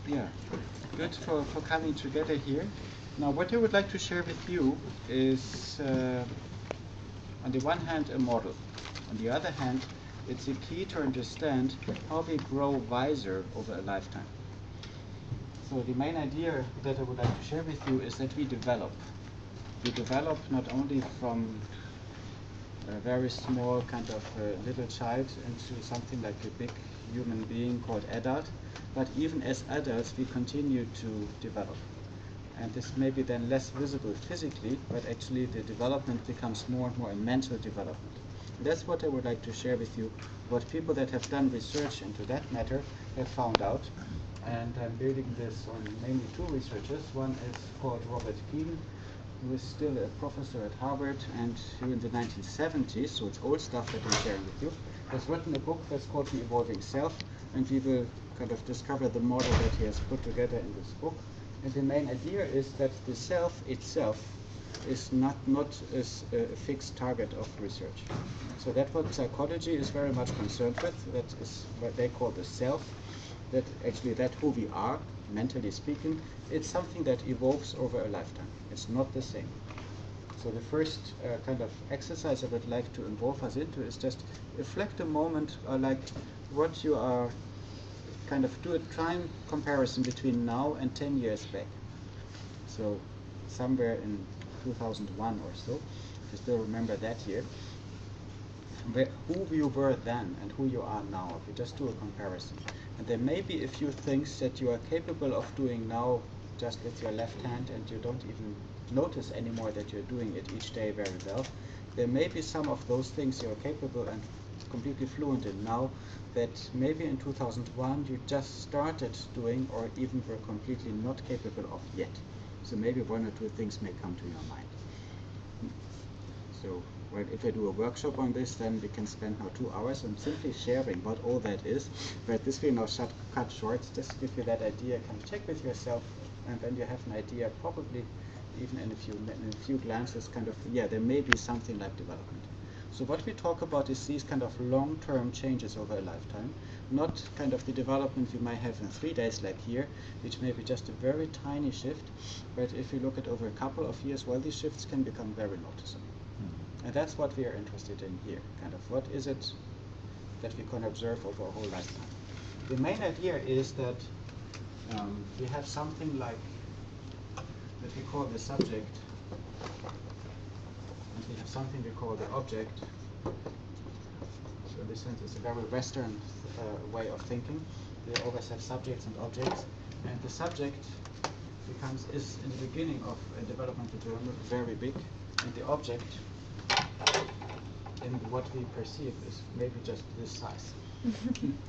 Yeah, good for coming together here. Now, what I would like to share with you is, on the one hand, a model. On the other hand, it's a key to understand how we grow wiser over a lifetime. So the main idea that I would like to share with you is that we develop. We develop not only from a very small kind of little child into something like a big human being called adult, but even as adults we continue to develop. And this may be then less visible physically, but actually the development becomes more and more a mental development. And that's what I would like to share with you, what people that have done research into that matter have found out. And I'm building this on mainly two researchers. One is called Robert Kegan, who is still a professor at Harvard, and who in the 1970s, so it's old stuff that I'm sharing with you, has written a book that's called The Evolving Self, and we will kind of discover the model that he has put together in this book. And the main idea is that the self itself is not a fixed target of research. So that's what psychology is very much concerned with. That is what they call the self. That actually that who we are, mentally speaking, it's something that evolves over a lifetime. It's not the same. So the first kind of exercise I would like to involve us into is just reflect a moment like what you are, kind of do a time comparison between now and 10 years back. So somewhere in 2001 or so, if you still remember that year, who you were then and who you are now, if you just do a comparison. And there may be a few things that you are capable of doing now just with your left hand, and you don't even notice anymore that you're doing it each day very well. There may be some of those things you're capable and completely fluent in now that maybe in 2001 you just started doing or even were completely not capable of yet. So maybe one or two things may come to your mind. So well, if I do a workshop on this, then we can spend now 2 hours on simply sharing what all that is. But this will now cut short, just to give you that idea. Kind of check with yourself, and then you have an idea, probably even in a few glances, kind of, yeah, there may be something like development. So what we talk about is these kind of long-term changes over a lifetime, not kind of the development you might have in 3 days like here, which may be just a very tiny shift, but if you look at over a couple of years, well, these shifts can become very noticeable. And that's what we are interested in here, kind of what is it that we can observe over a whole lifetime. The main idea is that we have something like that we call the subject, and we have something we call the object. So in this sense, it's a very Western way of thinking. We always have subjects and objects, and the subject is in the beginning of a developmental journey very big, and the object in what we perceive is maybe just this size.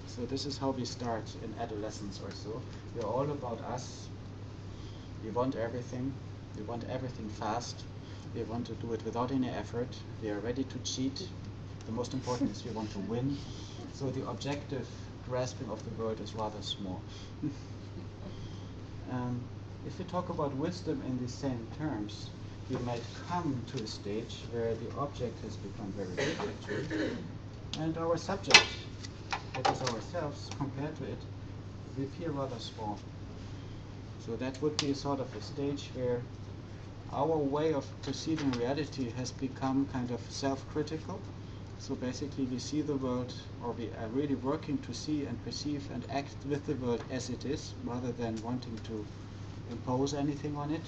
So this is how we start in adolescence or so. We're all about us. We want everything. We want everything fast. We want to do it without any effort. We are ready to cheat. The most important is we want to win. So the objective grasping of the world is rather small. If we talk about wisdom in the same terms, we might come to a stage where the object has become very big actually, and our subject, that is ourselves, compared to it, we feel rather small. So that would be sort of a stage where our way of perceiving reality has become kind of self-critical. So basically we see the world, or we are really working to see and perceive and act with the world as it is, rather than wanting to impose anything on it.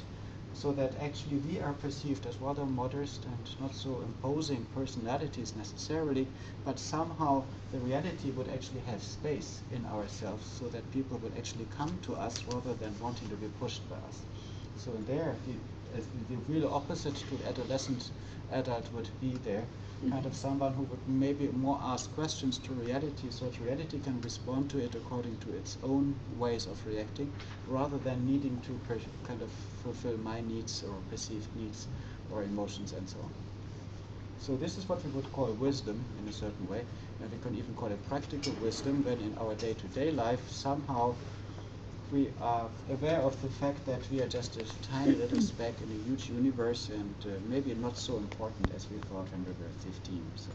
So that actually we are perceived as rather modest and not so imposing personalities necessarily, but somehow the reality would actually have space in ourselves so that people would actually come to us rather than wanting to be pushed by us. So there, the real opposite to adolescent adult would be there, kind of someone who would maybe more ask questions to reality, so that reality can respond to it according to its own ways of reacting, rather than needing to kind of fulfill my needs or perceived needs or emotions and so on. So this is what we would call wisdom in a certain way, and we can even call it practical wisdom, when in our day-to-day life somehow we are aware of the fact that we are just a tiny little speck in a huge universe, and maybe not so important as we thought when we were 15 or so.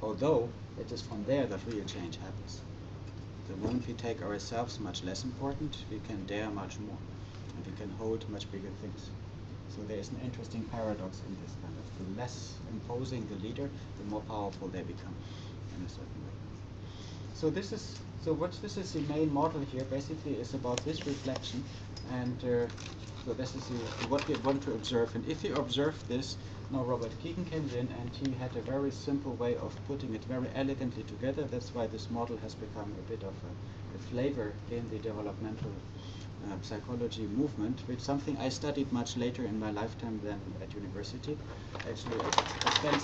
Although it is from there that real change happens. The moment we take ourselves much less important, we can dare much more, and we can hold much bigger things. So there is an interesting paradox in this kind of, the less imposing the leader, the more powerful they become in a certain way. So this is, the main model here basically is about this reflection, and so this is what we want to observe. And if you observe this, now Robert Kegan came in and he had a very simple way of putting it very elegantly together. That's why this model has become a bit of a flavor in the developmental psychology movement, which is something I studied much later in my lifetime than at university. Actually, I spent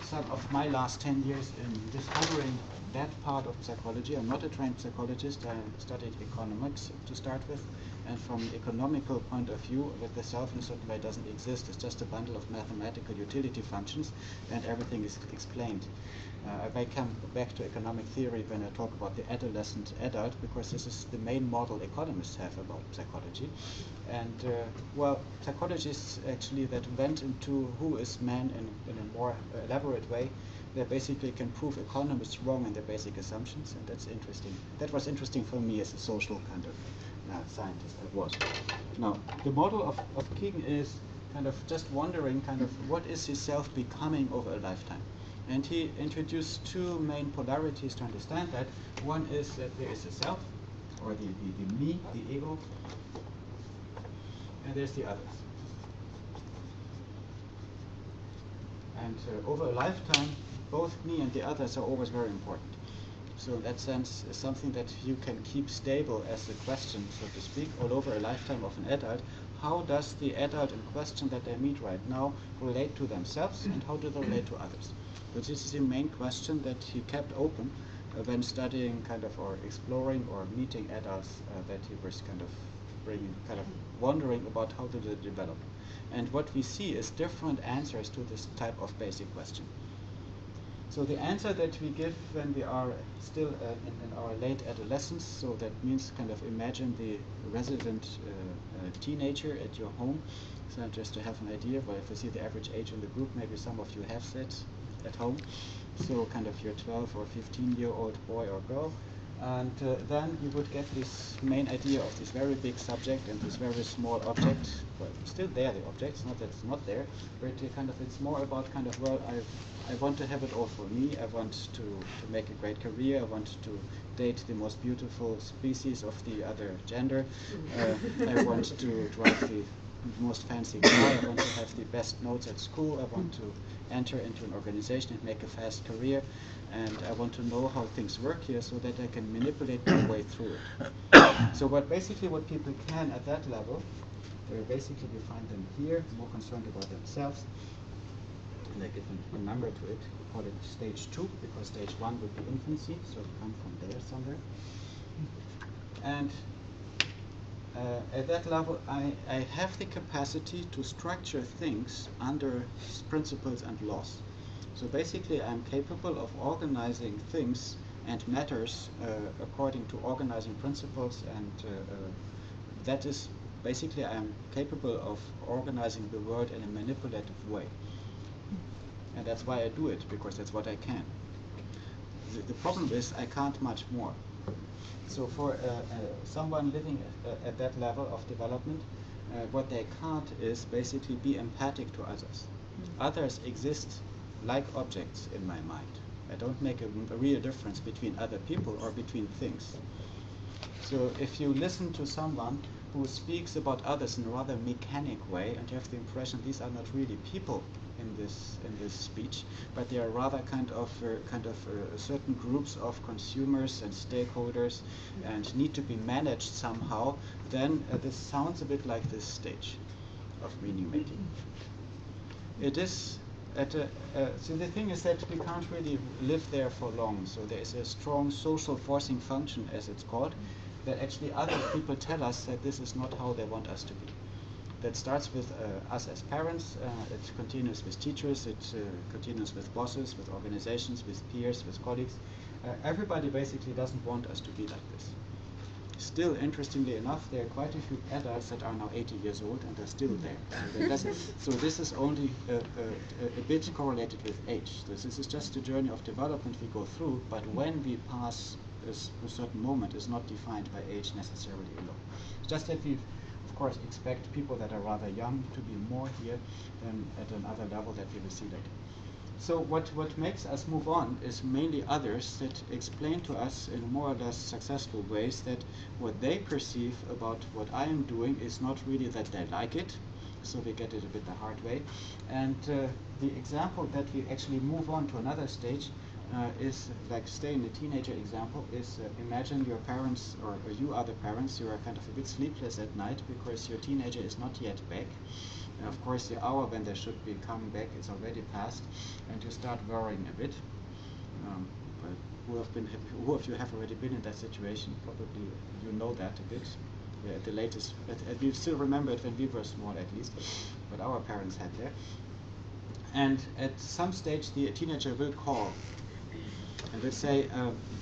some of my last 10 years in discovering that part of psychology. I'm not a trained psychologist. I studied economics to start with, and from an economical point of view, that the self in a certain way doesn't exist. It's just a bundle of mathematical utility functions, and everything is explained. I may come back to economic theory when I talk about the adolescent adult, because this is the main model economists have about psychology. And well, psychologists actually that went into who is man in a more elaborate way, they basically can prove economists wrong in their basic assumptions, and that's interesting. That was interesting for me as a social kind of scientist I was. Now, the model of Kegan is kind of just wondering kind of what is his self becoming over a lifetime. And he introduced two main polarities to understand that. One is that there is a self, or the me, the ego, and there's the others. And over a lifetime, both me and the others are always very important. So in that sense, is something that you can keep stable as a question, so to speak, all over a lifetime of an adult. How does the adult in question that they meet right now relate to themselves, and how do they relate to others? So this is the main question that he kept open when studying kind of, or exploring or meeting adults that he was kind of wondering about how do they develop. And what we see is different answers to this type of basic question. So the answer that we give when we are still in our late adolescence, so that means kind of imagine the resident teenager at your home. So just to have an idea, well, if you see the average age in the group, maybe some of you have that at home. So kind of your 12 or 15-year-old boy or girl. And then you would get this main idea of this very big subject and this very small object. Well, still there, the object, it's not that it's not there, but kind of it's more about kind of, well, I want to have it all for me. I want to make a great career. I want to date the most beautiful species of the other gender. I want to drive the most fancy car. I want to have the best notes at school. I want to enter into an organization and make a fast career. And I want to know how things work here so that I can manipulate my way through it. So what people can at that level, basically you find them here, more concerned about themselves. And I give a number to it. We call it stage 2, because stage 1 would be infancy, so we come from there somewhere. And at that level, I have the capacity to structure things under principles and laws. So basically, I'm capable of organizing things and matters according to organizing principles, and that is basically I'm capable of organizing the world in a manipulative way. And that's why I do it, because that's what I can. The problem is I can't much more. So for someone living at that level of development, what they can't is basically be empathic to others. Others exist like objects in my mind. I don't make a real difference between other people or between things. So if you listen to someone who speaks about others in a rather mechanic way, and you have the impression these are not really people in this speech, but they are rather kind of certain groups of consumers and stakeholders, and need to be managed somehow, then this sounds a bit like this stage of meaning making. It is so the thing is that we can't really live there for long. So there is a strong social forcing function, as it's called, that actually other people tell us that this is not how they want us to be. That starts with us as parents, it continues with teachers, it continues with bosses, with organizations, with peers, with colleagues. Everybody basically doesn't want us to be like this. Still, interestingly enough, there are quite a few adults that are now 80 years old and are still there. So this is only a bit correlated with age. This is just a journey of development we go through, but when we pass a certain moment is not defined by age necessarily alone. It's just that we, of course, expect people that are rather young to be more here than at another level that we will see later. So what makes us move on is mainly others that explain to us in more or less successful ways that what they perceive about what I am doing is not really that they like it, so they get it a bit the hard way. And the example that we actually move on to another stage is, like stay in the teenager example, is imagine your parents, or you are the parents, you are kind of a bit sleepless at night because your teenager is not yet back. And of course the hour when they should be coming back is already past, and you start worrying a bit. Who of you have already been in that situation? Probably you know that a bit. Yeah, at the latest, but we still remember it when we were small at least, but our parents had there. And at some stage the teenager will call and will say,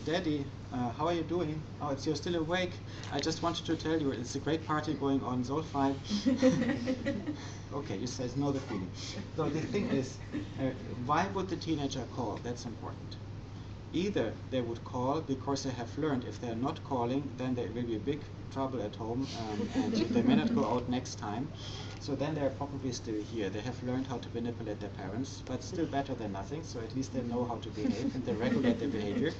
Daddy, how are you doing? Oh, you're still awake. I just wanted to tell you it's a great party going on Solfai. Okay, you says know the feeling. So the thing is, why would the teenager call? That's important. Either they would call because they have learned if they're not calling, then there will be big trouble at home, and they may not go out next time. So then they're probably still here. They have learned how to manipulate their parents, but still better than nothing, so at least they know how to behave and they regulate their behavior.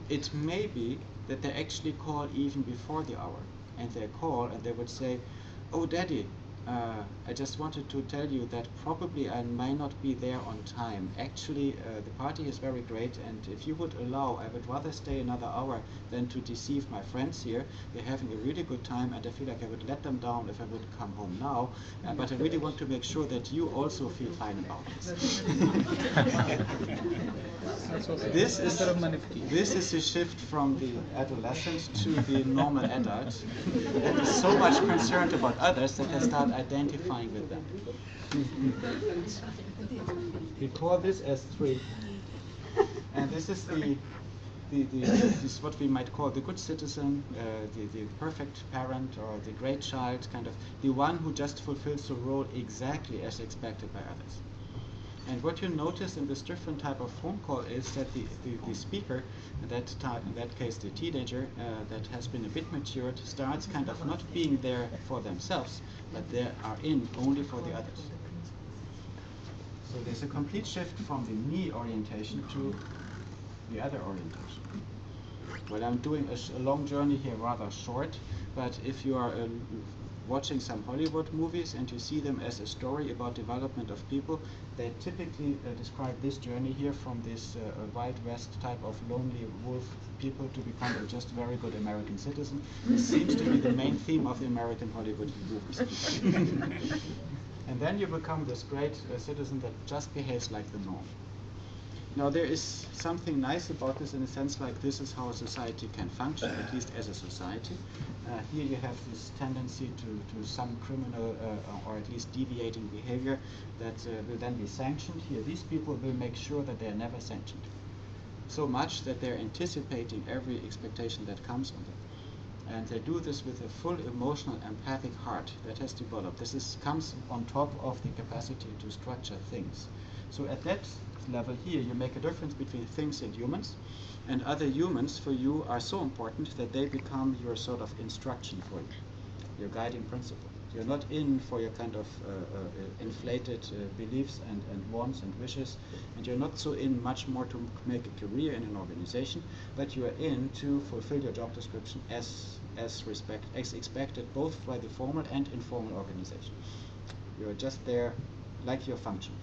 It may be that they actually call even before the hour, and they call and they would say, oh Daddy, I just wanted to tell you that probably I might not be there on time. Actually, the party is very great, and if you would allow, I would rather stay another hour than to deceive my friends here. They're having a really good time, and I feel like I would let them down if I would come home now. But I really want to make sure that you also feel fine about this. This is a shift from the adolescent to the normal adult that is so much concerned about others that they start identifying with them. We call this as 3. And this is this is what we might call the good citizen, the perfect parent, or the great child, kind of the one who just fulfills the role exactly as expected by others. And what you notice in this different type of phone call is that the speaker, in that case the teenager that has been a bit matured, starts kind of not being there for themselves, but they are in only for the others. So there's a complete shift from the me orientation to the other orientation. Well, I'm doing a long journey here, rather short, but if you are watching some Hollywood movies and you see them as a story about development of people, they typically describe this journey here from this Wild West type of lonely wolf people to become a just very good American citizen. This seems to be the main theme of the American Hollywood movies. And then you become this great citizen that just behaves like the norm. Now there is something nice about this in a sense, like this is how a society can function, at least as a society. Here you have this tendency to some criminal or at least deviating behavior that will then be sanctioned. Here these people will make sure that they are never sanctioned. So much that they're anticipating every expectation that comes on them. And they do this with a full emotional, empathic heart that has developed. This comes on top of the capacity to structure things. So at that level here, you make a difference between things and humans, and other humans for you are so important that they become your sort of instruction for you, your guiding principle. You're not in for your kind of inflated beliefs and wants and wishes, and you're not so in much more to make a career in an organization, but you are in to fulfill your job description as expected, both by the formal and informal organization. You're just there like your function.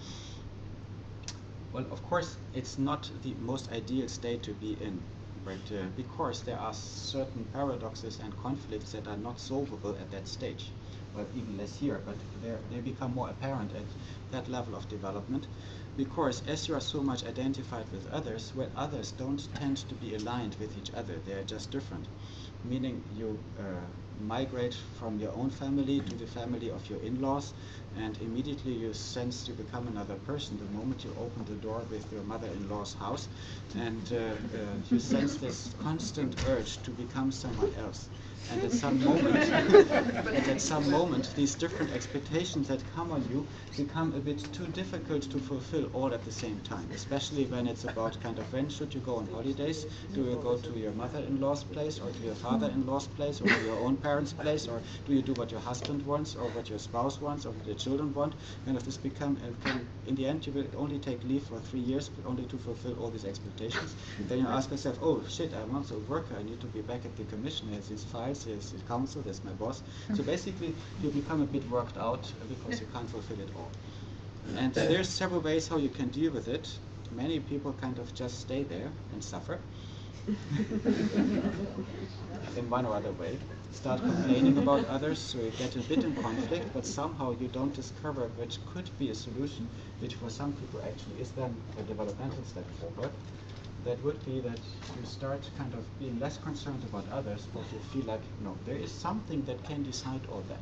Well, of course, it's not the most ideal state to be in, but because there are certain paradoxes and conflicts that are not solvable at that stage. Well, even less here, but they become more apparent at that level of development, because as you are so much identified with others, well, others don't tend to be aligned with each other. They are just different, meaning you migrate from your own family to the family of your in-laws, and immediately you sense you become another person the moment you open the door with your mother-in-law's house, and you sense this constant urge to become someone else. And at some moment, and at some moment, these different expectations that come on you become a bit too difficult to fulfill all at the same time, especially when it's about kind of when should you go on holidays? Do you go to your mother-in-law's place or to your father-in-law's place or to your own parents' place, or do you do what your husband wants or what your spouse wants or what your children want? Kind of this become, in the end, you will only take leave for 3 years only to fulfill all these expectations. Then you ask yourself, oh shit, I'm also a worker, I need to be back at the commission, there's these files, there's the council, there's my boss. So basically you become a bit worked out because you can't fulfill it all. And there's several ways how you can deal with it. Many people kind of just stay there and suffer in one or other way. Start complaining about others, so you get a bit in conflict, but somehow you don't discover which could be a solution, which for some people actually is then a developmental step forward. That would be that you start kind of being less concerned about others, but you feel like, no, there is something that can decide all that.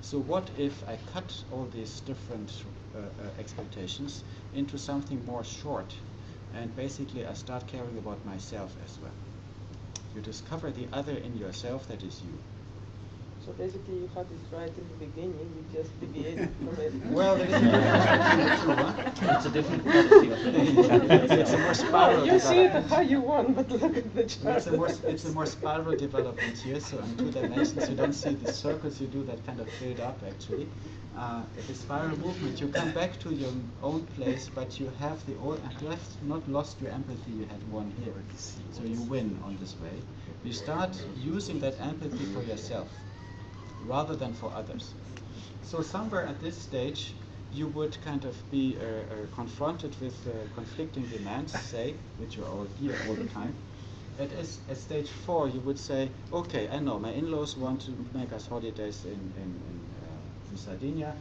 So what if I cut all these different expectations into something more short, and basically I start caring about myself as well. You discover the other in yourself that is you. So basically you had it right in the beginning, you just deviated from it. Well, there is a difference between the two, huh? It's a different quality of it. It's a more spiral You see it development. how you want, but look at the chart. It's a more spiral development here, so in 2 dimensions you don't see the circles you do that kind of build up actually. If a spiral movement, you come back to your own place, but you have the old, you have not lost your empathy you had won here. So you win on this way. You start using that empathy for yourself rather than for others. So somewhere at this stage, you would kind of be confronted with conflicting demands, say, which you all hear all the time. At stage 4, you would say, okay, I know, my in-laws want to make us holidays in Sardinia.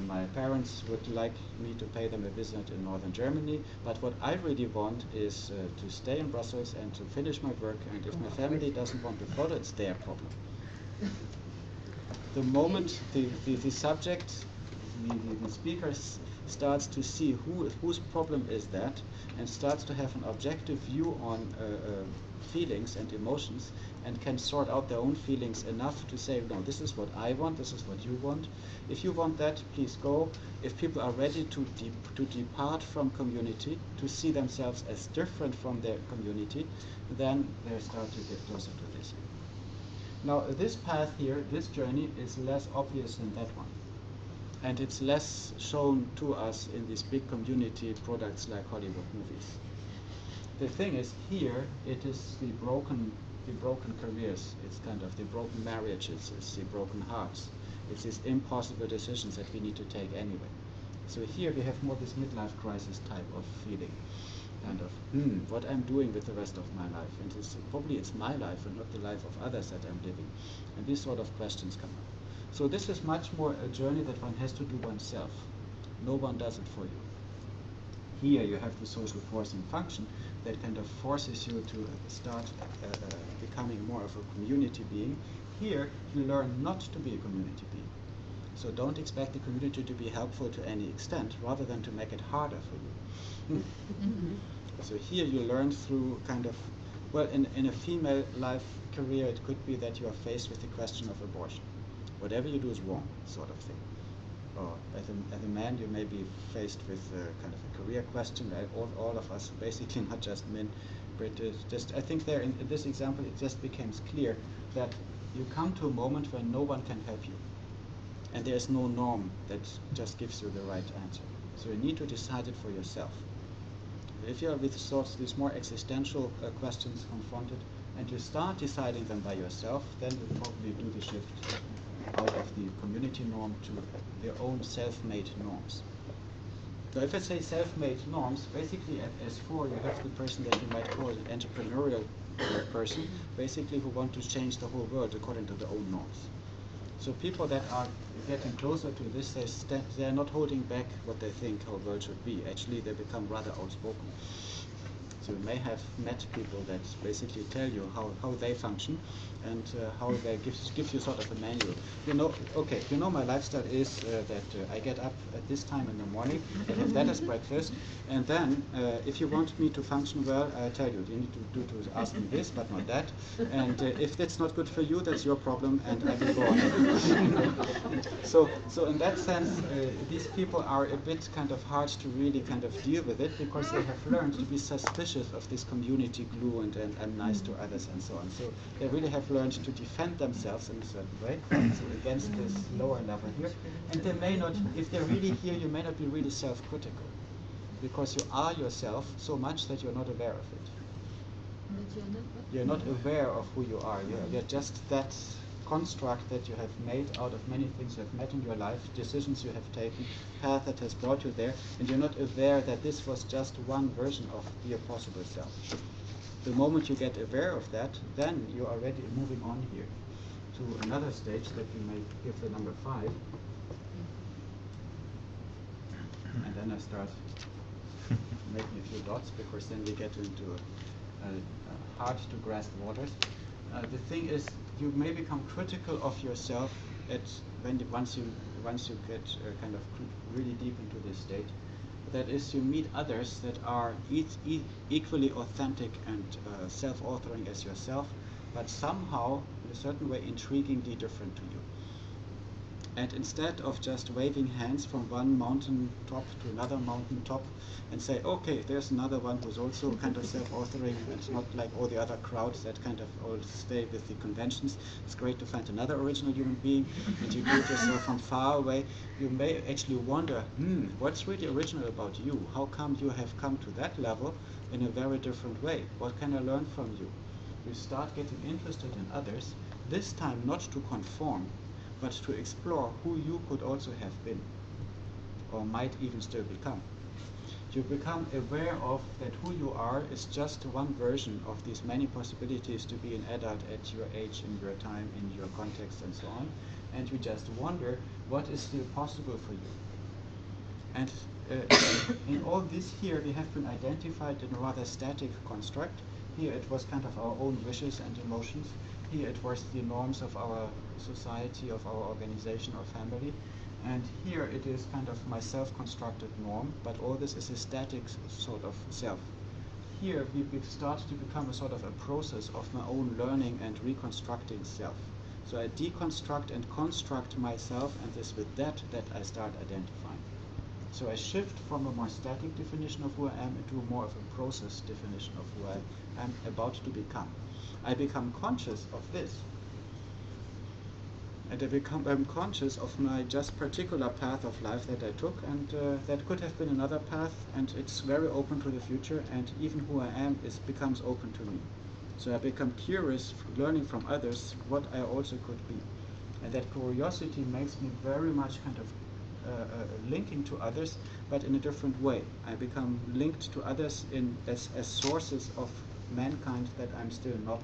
My parents would like me to pay them a visit in northern Germany, but what I really want is to stay in Brussels and to finish my work, and if my family doesn't want to follow, it's their problem. The moment the subject, the speaker starts to see whose problem is that, and starts to have an objective view on feelings and emotions, and can sort out their own feelings enough to say, no, this is what I want, this is what you want. If you want that, please go. If people are ready to depart from community, to see themselves as different from their community, then they start to get closer to this. Now, this path here, this journey, is less obvious than that one. And it's less shown to us in these big community products like Hollywood movies. The thing is, here, it is the broken careers, it's kind of the broken marriages, it's the broken hearts, it's these impossible decisions that we need to take anyway. So here we have more this midlife crisis type of feeling. Kind of, what I'm doing with the rest of my life, and probably it's my life and not the life of others that I'm living, and these sort of questions come up. So this is much more a journey that one has to do oneself. No one does it for you. Here you have the social forcing function that kind of forces you to start becoming more of a community being. Here you learn not to be a community being. So don't expect the community to be helpful to any extent, rather than to make it harder for you. So here you learn through kind of, well, in a female life career, it could be that you are faced with the question of abortion. Whatever you do is wrong, sort of thing. Or as a man, you may be faced with kind of a career question. All of us, basically, not just men, but just I think there in this example, it just becomes clear that you come to a moment when no one can help you, and there is no norm that just gives you the right answer. So you need to decide it for yourself. If you are with these more existential questions confronted, and you start deciding them by yourself, then you probably do the shift out of the community norm to their own self-made norms. So if I say self-made norms, basically at S4 you have the person that you might call an entrepreneurial person, basically who want to change the whole world according to their own norms. So people that are getting closer to this, they are not holding back what they think our world should be. Actually, they become rather outspoken. You may have met people that basically tell you how they function and how they give you sort of a manual. You know, okay, you know my lifestyle is that I get up at this time in the morning, I have that as breakfast, and then if you want me to function well, I tell you, you need to ask me this, but not that. And if that's not good for you, that's your problem, and I will go on. So in that sense, these people are a bit kind of hard to really kind of deal with it because they have learned to be suspicious of this community glue and I'm nice to others and so on. So they really have learned to defend themselves in a certain way, so against this lower level here. And they may not, if they're really here, you may not be really self-critical because you are yourself so much that you're not aware of it. You're not aware of who you are. You're just that construct that you have made out of many things you have met in your life, decisions you have taken, path that has brought you there, and you're not aware that this was just one version of your possible self. The moment you get aware of that, then you're already moving on here to another stage that we may give the number 5. And then I start making a few dots because then we get into hard to grasp waters. The thing is, you may become critical of yourself once you get kind of really deep into this state. That is, you meet others that are equally authentic and self-authoring as yourself, but somehow, in a certain way, intriguingly different to you. And instead of just waving hands from one mountain top to another mountain top and say, okay, there's another one who's also kind of self-authoring and not like all the other crowds that kind of all stay with the conventions. It's great to find another original human being and you do it yourself from far away. You may actually wonder, what's really original about you? How come you have come to that level in a very different way? What can I learn from you? You start getting interested in others, this time not to conform, but to explore who you could also have been, or might even still become. You become aware of that who you are is just one version of these many possibilities to be an adult at your age, in your time, in your context, and so on. And you just wonder what is still possible for you. And in all this here, we have been identified in a rather static construct. Here it was kind of our own wishes and emotions. Here it was the norms of our society, of our organization or family. And here it is kind of my self-constructed norm, but all this is a static sort of self. Here we start to become a sort of a process of my own learning and reconstructing self. So I deconstruct and construct myself, and it's with that I start identifying. So I shift from a more static definition of who I am into more of a process definition of who I am about to become. I become conscious of this. And I'm conscious of my just particular path of life that I took, and that could have been another path, and it's very open to the future, and even who I am becomes open to me. So I become curious, learning from others what I also could be. And that curiosity makes me very much kind of linking to others, but in a different way. I become linked to others as sources of mankind that I'm still not,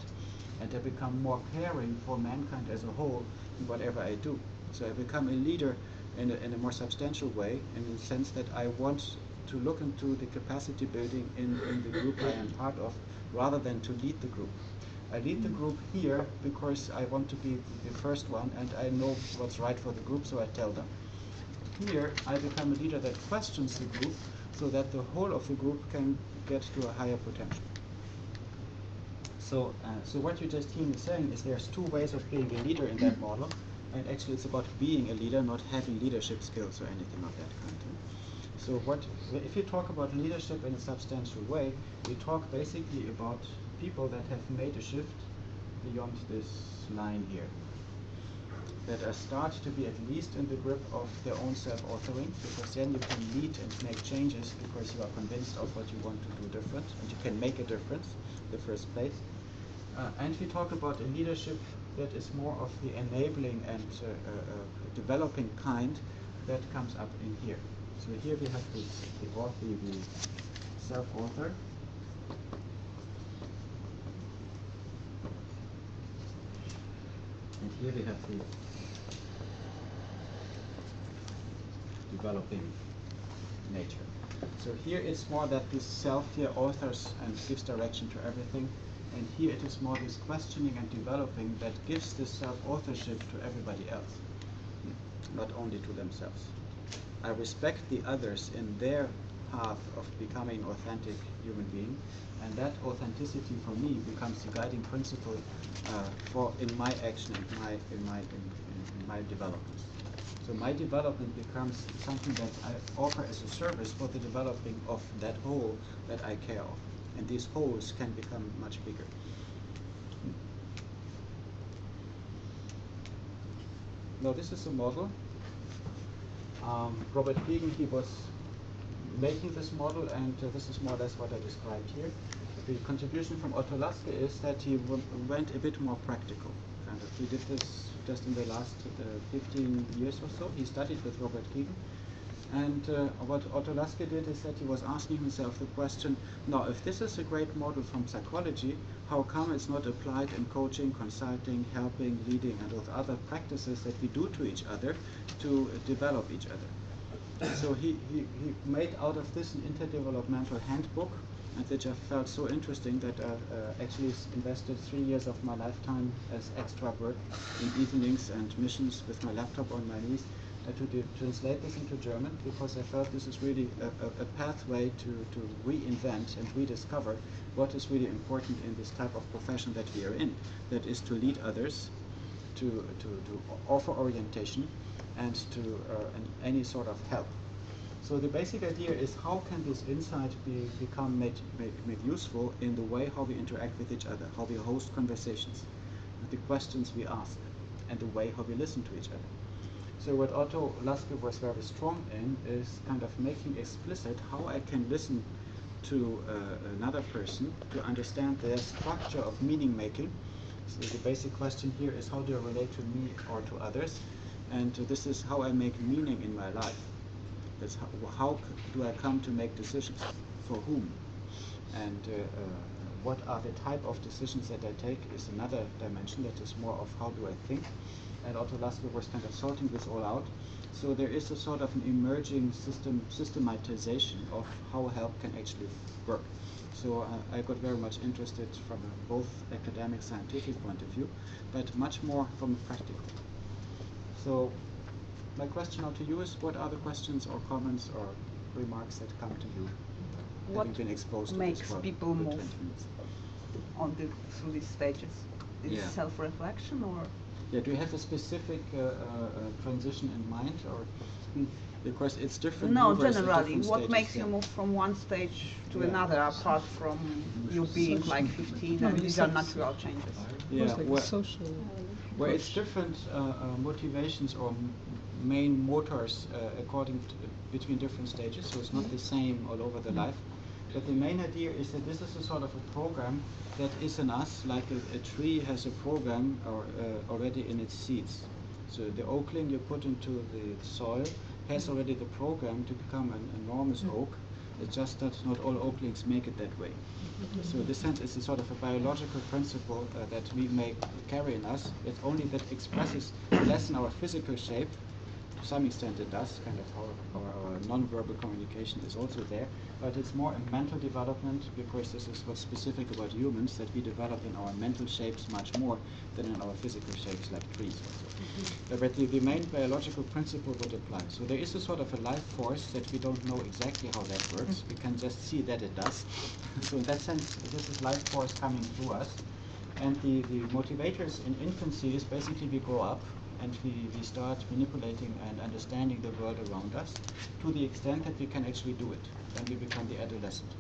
and I become more caring for mankind as a whole in whatever I do. So I become a leader in a more substantial way, in the sense that I want to look into the capacity building in the group I am part of, rather than to lead the group. I lead the group here because I want to be the first one, and I know what's right for the group, so I tell them. Here, I become a leader that questions the group, so that the whole of the group can get to a higher potential. So what you just hear me saying is there's two ways of being a leader in that model, and actually it's about being a leader, not having leadership skills or anything of that kind. So if you talk about leadership in a substantial way, we talk basically about people that have made a shift beyond this line here, that start to be at least in the grip of their own self-authoring, because then you can lead and make changes because you are convinced of what you want to do different, and you can make a difference in the first place. And we talk about a leadership that is more of the enabling and developing kind that comes up in here. So here we have the self-author. And here we have the developing nature. So here it's more that this self here authors and gives direction to everything, and here it is more this questioning and developing that gives this self-authorship to everybody else, not only to themselves. I respect the others in their path of becoming an authentic human being, and that authenticity for me becomes the guiding principle for in my action, in my development. So my development becomes something that I offer as a service for the developing of that whole that I care of, and these wholes can become much bigger. Now this is a model. Robert Kegan, he was making this model, and this is more or less what I described here. The contribution from Otto Laske is that he went a bit more practical. Kind of, he did this just in the last 15 years or so. He studied with Robert Kegan, and what Otto Laske did is that he was asking himself the question: now, if this is a great model from psychology, how come it's not applied in coaching, consulting, helping, leading, and those other practices that we do to each other to develop each other? So he made out of this an interdevelopmental handbook, and which I felt so interesting that I actually invested 3 years of my lifetime as extra work in evenings and missions with my laptop on my knees to translate this into German, because I felt this is really a pathway to reinvent and rediscover what is really important in this type of profession that we are in, that is to lead others, to offer orientation, and to any sort of help. So the basic idea is, how can this insight become made useful in the way how we interact with each other, how we host conversations, the questions we ask, and the way how we listen to each other. So what Otto Laske was very strong in is kind of making explicit how I can listen to another person to understand their structure of meaning making. So the basic question here is, how do I relate to me or to others? And this is how I make meaning in my life. That's how do I come to make decisions? For whom? And what are the type of decisions that I take is another dimension that is more of how do I think. And Otto Laske was kind of sorting this all out. So there is a sort of an emerging systematization of how help can actually work. So I got very much interested from both academic, scientific point of view, but much more from a practical. So my question now to you is, what are the questions or comments or remarks that come to you, having been exposed to makes this for people move 20 minutes? through these stages? Is it self-reflection, or? Yeah, do you have a specific transition in mind, or because it's different? No, movers at generally, different what stages, makes you move from one stage to Yeah. another, apart from you being like 15 and these are natural changes? Yeah, like social. where it's different motivations or main motors according to, between different stages, so it's not the same all over the life. But the main idea is that this is a sort of a program that is in us, like a tree has a program or, already in its seeds. So the oakling you put into the soil has already the program to become an enormous oak. It's just that not all oaklings make it that way. So in this sense, it's a sort of a biological principle that we may carry in us. It's only that expresses less in our physical shape. To some extent it does, kind of our non-verbal communication is also there, but it's more a mental development, because this is what's specific about humans, that we develop in our mental shapes much more than in our physical shapes like trees also. But the main biological principle would apply. So there is a sort of a life force that we don't know exactly how that works. We can just see that it does. So in that sense, this is life force coming through us. And the motivators in infancy is basically we grow up and we start manipulating and understanding the world around us to the extent that we can actually do it. Then we become the adolescent.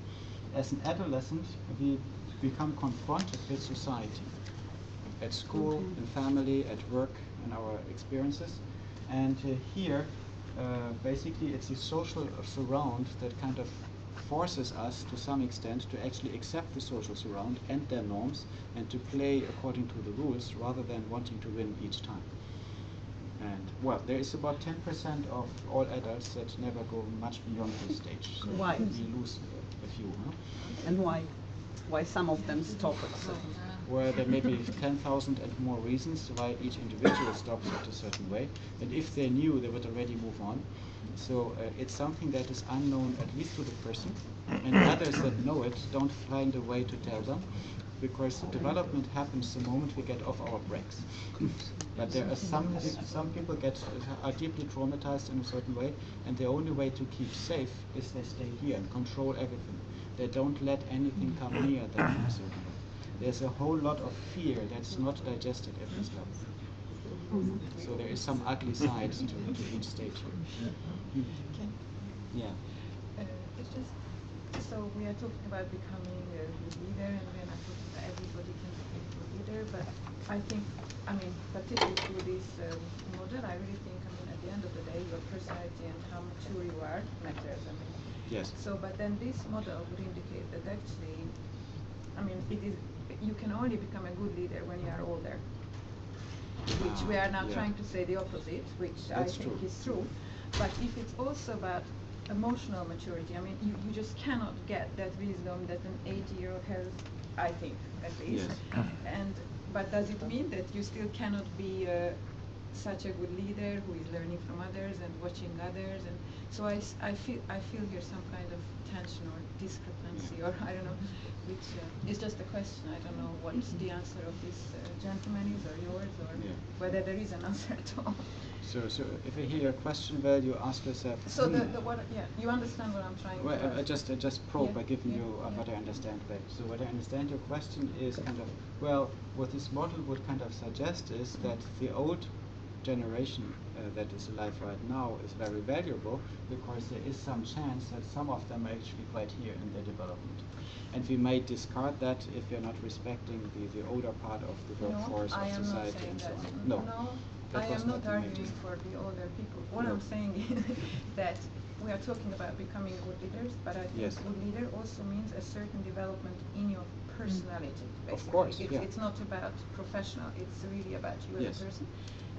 As an adolescent, we become confronted with society, at school, in family, at work, in our experiences. And here, basically, it's a social surround that kind of forces us to some extent to actually accept the social surround and their norms and to play according to the rules rather than wanting to win each time. And well, there is about 10% of all adults that never go much beyond this stage. So Why? we lose a few. Huh? And why? Why some of them stop at a certain? Where there may be 10,000 and more reasons why each individual stops at a certain way. And if they knew, they would already move on. So it's something that is unknown at least to the person, and others that know it don't find a way to tell them, because development happens the moment we get off our brakes. But there are some people are deeply traumatized in a certain way, and the only way to keep safe is they stay here and control everything. They don't let anything come near them in a certain way. There's a whole lot of fear that's not digested at this level. So there is some ugly side to each stage here. Yeah. It's just, so we are talking about becoming a good leader, and we're not talking about everybody can become a good leader, but I think, particularly through this model, I really think, at the end of the day, your personality and how mature you are matters. Yes. So, but then this model would indicate that actually, you can only become a good leader when you are older, which we are now trying to say the opposite, which That's I think true. is true. But if it's also about emotional maturity, you just cannot get that wisdom that an 80-year-old has, I think, at least. Yes. But does it mean that you still cannot be such a good leader who is learning from others and watching others? And so I feel here some kind of tension or discrepancy, or I don't know, which is just a question. I don't know what the answer of this gentleman is, or yours, or whether there is an answer at all. So if you hear your question well, you ask yourself. So you understand what I'm trying to ask. I just probe by giving you what I understand well. So what I understand your question is kind of, well, what this model would kind of suggest is that the old generation that is alive right now is very valuable, because there is some chance that some of them are actually quite here in their development. And we may discard that if we are not respecting the older part of the workforce, of society, and so on. No, I am not arguing for the older people. What I'm saying is that we are talking about becoming good leaders, but I think good leader also means a certain development in your personality, basically. Of course, it's not about professional, it's really about you as a person.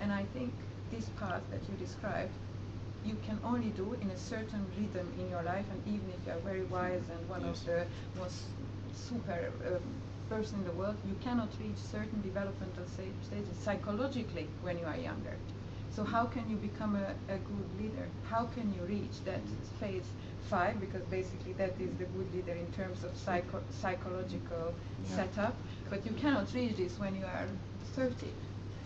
And I think this path that you described, you can only do in a certain rhythm in your life, and even if you are very wise and one of the most super person in the world, you cannot reach certain developmental stages psychologically when you are younger. So how can you become a good leader? How can you reach that phase 5? Because basically that is the good leader in terms of psychological setup. But you cannot reach this when you are 30.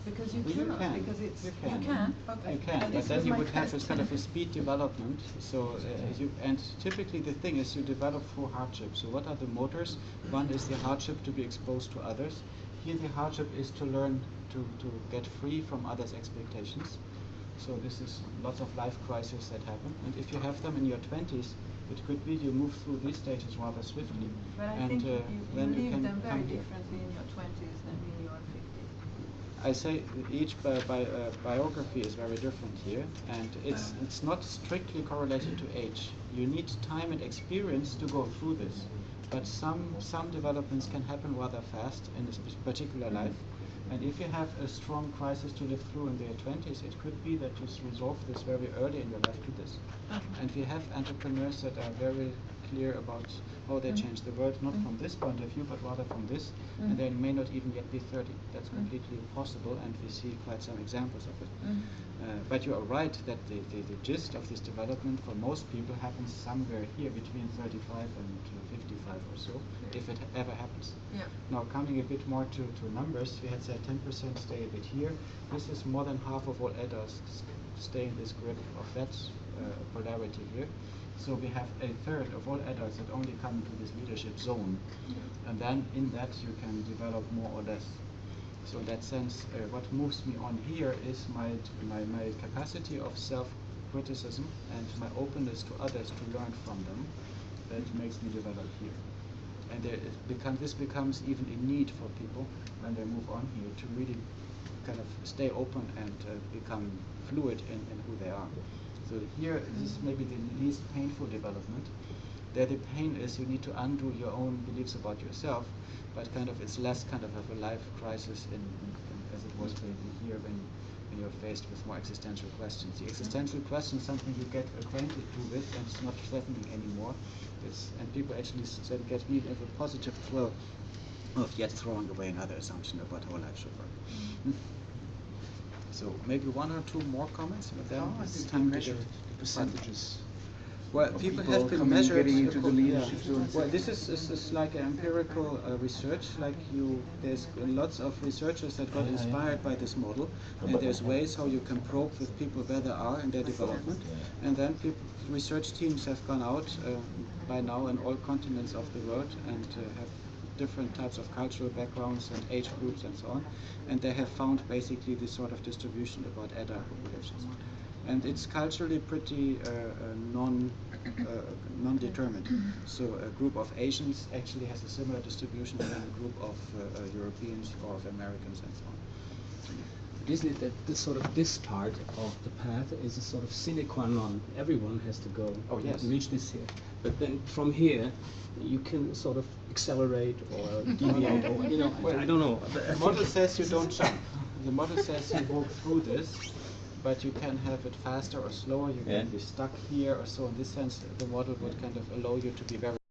Because you cannot, because it's you can. Okay. You can, but then you would have this kind of a speed development. So and typically the thing is you develop through hardship. So what are the motors? One is the hardship to be exposed to others. Here the hardship is to learn to get free from others' expectations. So this is lots of life crises that happen. And if you have them in your 20s, it could be you move through these stages rather swiftly. But I think you live them very differently in your 20s than in your 50s. I say each biography is very different here, and it's not strictly correlated to age. You need time and experience to go through this, but some developments can happen rather fast in this particular life. And if you have a strong crisis to live through in your 20s, it could be that you resolve this very early in your life to this. And we have entrepreneurs that are very clear about how they change the world, not from this point of view, but rather from this, and they may not even yet be 30. That's completely possible, and we see quite some examples of it. But you are right that the gist of this development for most people happens somewhere here between 35 and 55 or so, if it ever happens. Now coming a bit more to numbers, we had said 10% stay a bit here. This is more than half of all adults stay in this grip of that polarity here. So we have a third of all adults that only come into this leadership zone, and then in that you can develop more or less. So in that sense, what moves me on here is my capacity of self-criticism and my openness to others to learn from them. That makes me develop here. And this becomes even a need for people when they move on here to really kind of stay open and become fluid in who they are. So here, this is maybe the least painful development. There the pain is you need to undo your own beliefs about yourself, but kind of it's less kind of a life crisis as it was maybe here when you're faced with more existential questions. The existential question is something you get acquainted to with, and it's not threatening anymore. And people actually get even a positive thrill of yet throwing away another assumption about how life should work. So maybe one or two more comments, but then it's time to get percentages? Well, of people people have been coming- measured. getting into the Yeah. leadership zones? Well, this is like an empirical research. Like there's lots of researchers that got inspired by this model, and there's ways how you can probe with people where they are in their development, and then research teams have gone out by now in all continents of the world and have different types of cultural backgrounds and age groups and so on, and they have found basically this sort of distribution about adult populations. And it's culturally pretty non-determined. So a group of Asians actually has a similar distribution than a group of Europeans or of Americans and so on. But isn't it that this part of the path is a sort of sine qua non? Everyone has to go and reach this here. But then from here, you can sort of accelerate or deviate, or I don't know. The model says you don't jump. The model says you walk through this, but you can have it faster or slower. You can be stuck here or so. In this sense, the model would kind of allow you to be very